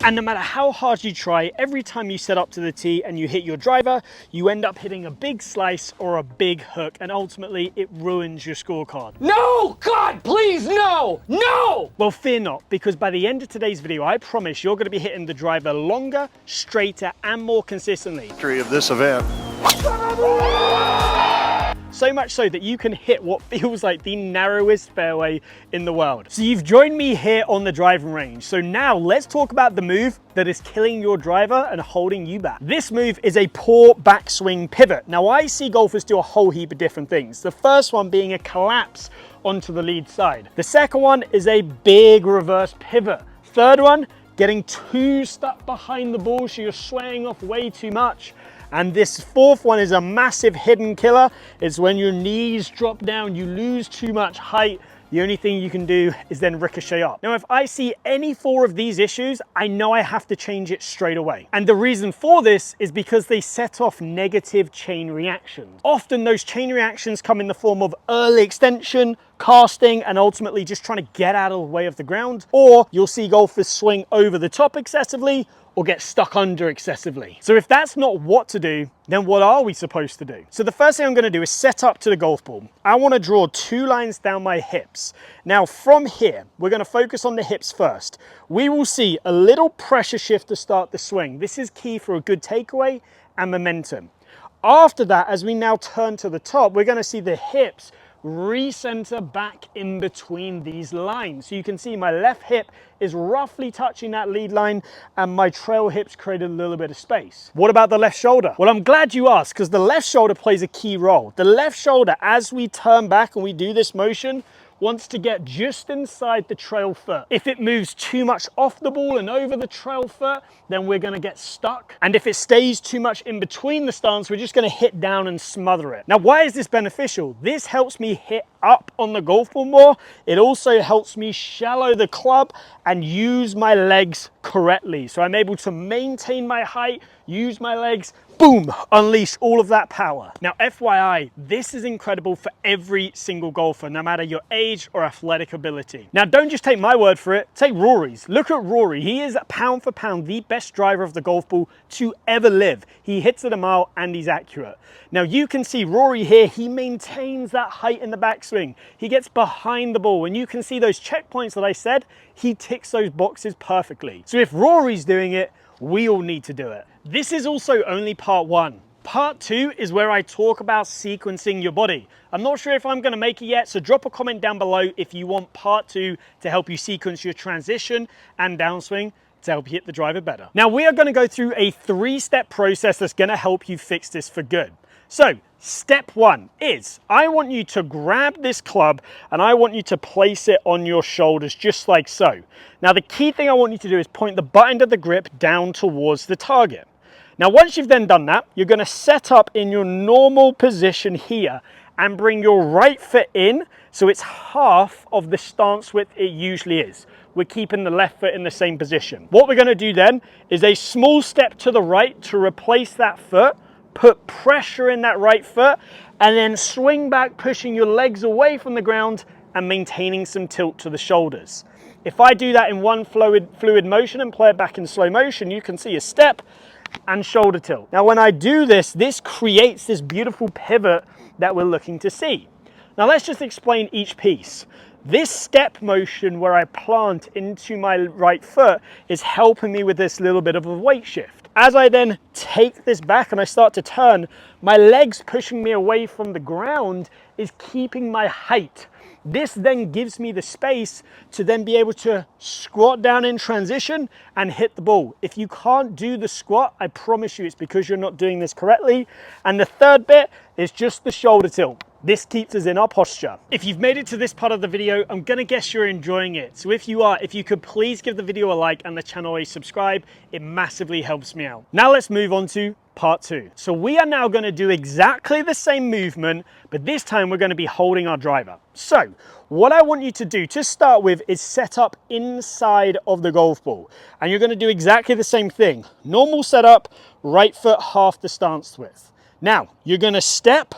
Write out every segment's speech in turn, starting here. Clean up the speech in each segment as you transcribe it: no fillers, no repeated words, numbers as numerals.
And no matter how hard you try, every time you set up to the tee and you hit your driver, you end up hitting a big slice or a big hook, and ultimately it ruins your scorecard. No! God, please, no! No! Well, fear not, because by the end of today's video, I promise you're going to be hitting the driver longer, straighter, and more consistently. History of this event. So much so that you can hit what feels like the narrowest fairway in the world. So you've joined me here on the driving range. So now let's talk about the move that is killing your driver and holding you back. This move is a poor backswing pivot. Now I see golfers do a whole heap of different things. The first one being a collapse onto the lead side. The second one is a big reverse pivot. Third one, getting too stuck behind the ball so you're swaying off way too much. And this fourth one is a massive hidden killer. It's when your knees drop down, you lose too much height. The only thing you can do is then ricochet up. Now, if I see any four of these issues, I know I have to change it straight away. And the reason for this is because they set off negative chain reactions. Often those chain reactions come in the form of early extension, casting, and ultimately just trying to get out of the way of the ground. Or you'll see golfers swing over the top excessively or get stuck under excessively. So if that's not what to do, then what are we supposed to do? So the first thing I'm going to do is set up to the golf ball. I want to draw 2 lines down my hips. Now from here, we're going to focus on the hips first. We will see a little pressure shift to start the swing. This is key for a good takeaway and momentum. After that, as we now turn to the top, we're going to see the hips recenter back in between these lines. So you can see my left hip is roughly touching that lead line and my trail hips create a little bit of space. What about the left shoulder? Well, I'm glad you asked, because the left shoulder plays a key role. The left shoulder, as we turn back and we do this motion, wants to get just inside the trail foot. If it moves too much off the ball and over the trail foot, then we're gonna get stuck. And if it stays too much in between the stance, we're just gonna hit down and smother it. Now, why is this beneficial? This helps me hit up on the golf ball more. It also helps me shallow the club and use my legs correctly. So I'm able to maintain my height, use my legs, boom, unleash all of that power. Now, FYI, this is incredible for every single golfer, no matter your age or athletic ability. Now, don't just take my word for it, take Rory's. Look at Rory. He is pound for pound the best driver of the golf ball to ever live. He hits it a mile and he's accurate. Now, you can see Rory here, he maintains that height in the backswing. He gets behind the ball, and you can see those checkpoints that I said, he ticks those boxes perfectly. So if Rory's doing it, we all need to do it. This is also only part 1. Part 2 is where I talk about sequencing your body. I'm not sure if I'm going to make it yet, so drop a comment down below if you want part 2 to help you sequence your transition and downswing to help you hit the driver better. Now, we are going to go through a 3-step process that's going to help you fix this for good. So step 1 is, I want you to grab this club and I want you to place it on your shoulders just like so. Now, the key thing I want you to do is point the butt end of the grip down towards the target. Now, once you've then done that, you're going to set up in your normal position here and bring your right foot in so it's half of the stance width it usually is. We're keeping the left foot in the same position. What we're going to do then is a small step to the right to replace that foot, put pressure in that right foot, and then swing back, pushing your legs away from the ground and maintaining some tilt to the shoulders. If I do that in one fluid motion and play it back in slow motion, you can see a step and shoulder tilt. Now, when I do this, this creates this beautiful pivot that we're looking to see. Now, let's just explain each piece. This step motion where I plant into my right foot is helping me with this little bit of a weight shift. As I then take this back and I start to turn, my legs pushing me away from the ground is keeping my height. This then gives me the space to then be able to squat down in transition and hit the ball. If you can't do the squat, I promise you it's because you're not doing this correctly. And the third bit is just the shoulder tilt. This keeps us in our posture. If you've made it to this part of the video, I'm gonna guess you're enjoying it. So if you are, if you could please give the video a like and the channel a subscribe, it massively helps me out. Now let's move on to part 2. So we are now gonna do exactly the same movement, but this time we're gonna be holding our driver. So what I want you to do to start with is set up inside of the golf ball. And you're gonna do exactly the same thing. Normal setup, right foot half the stance width. Now, you're gonna step,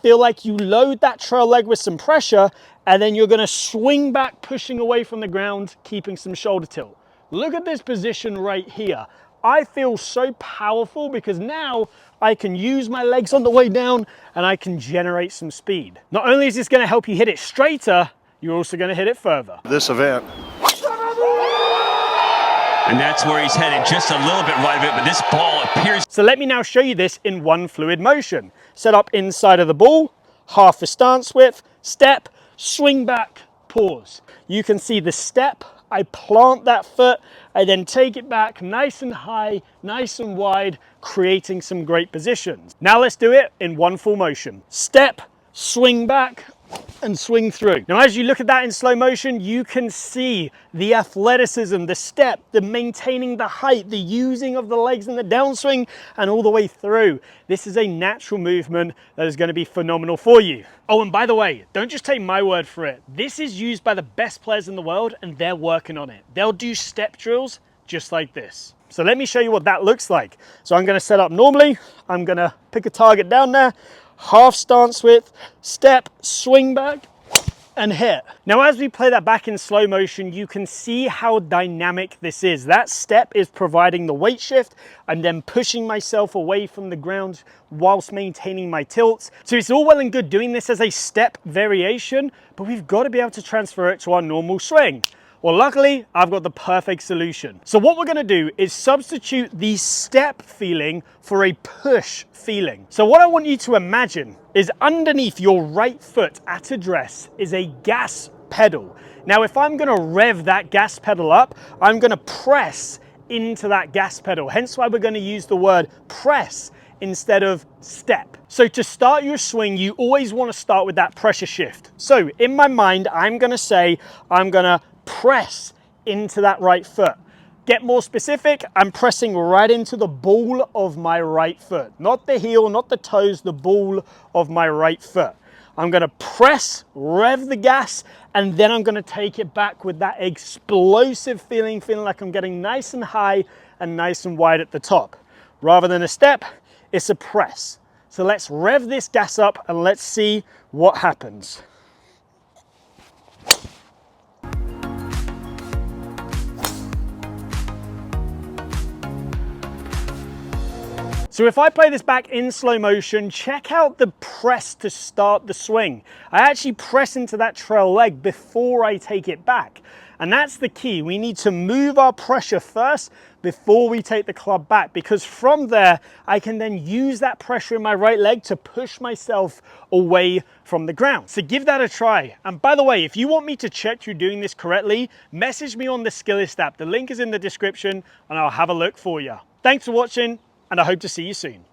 feel like you load that trail leg with some pressure, and then you're gonna swing back, pushing away from the ground, keeping some shoulder tilt. Look at this position right here. I feel so powerful because now I can use my legs on the way down and I can generate some speed. Not only is this going to help you hit it straighter, you're also going to hit it further. This event. And that's where he's headed, just a little bit right of it, but this ball appears. So let me now show you this in one fluid motion. Set up inside of the ball, half the stance width, step, swing back, pause. You can see the step, I plant that foot, I then take it back nice and high, nice and wide, creating some great positions. Now let's do it in one full motion. Step, swing back, and swing through. Now as you look at that in slow motion, you can see the athleticism, the step, the maintaining the height, the using of the legs in the downswing and all the way through. This is a natural movement that is going to be phenomenal for you. Oh, and by the way, don't just take my word for it. This is used by the best players in the world and they're working on it. They'll do step drills just like this. So let me show you what that looks like. So I'm going to set up normally. I'm going to pick a target down there. Half stance width, step, swing back, and hit. Now as we play that back in slow motion, you can see how dynamic this is. That step is providing the weight shift. I'm then pushing myself away from the ground whilst maintaining my tilts. So it's all well and good doing this as a step variation, but we've got to be able to transfer it to our normal swing. Well, luckily, I've got the perfect solution. So what we're gonna do is substitute the step feeling for a push feeling. So what I want you to imagine is underneath your right foot at address is a gas pedal. Now, if I'm gonna rev that gas pedal up, I'm gonna press into that gas pedal. Hence why we're gonna use the word press instead of step. So to start your swing, you always wanna start with that pressure shift. So in my mind, I'm gonna say, I'm gonna press into that right foot. Get more specific, I'm pressing right into the ball of my right foot. Not the heel, not the toes, the ball of my right foot. I'm gonna press, rev the gas, and then I'm gonna take it back with that explosive feeling like I'm getting nice and high and nice and wide at the top. Rather than a step, it's a press. So let's rev this gas up and let's see what happens. So if I play this back in slow motion, check out the press to start the swing. I actually press into that trail leg before I take it back. And that's the key. We need to move our pressure first before we take the club back, because from there, I can then use that pressure in my right leg to push myself away from the ground. So give that a try. And by the way, if you want me to check you're doing this correctly, message me on the Skillist app. The link is in the description and I'll have a look for you. Thanks for watching, and I hope to see you soon.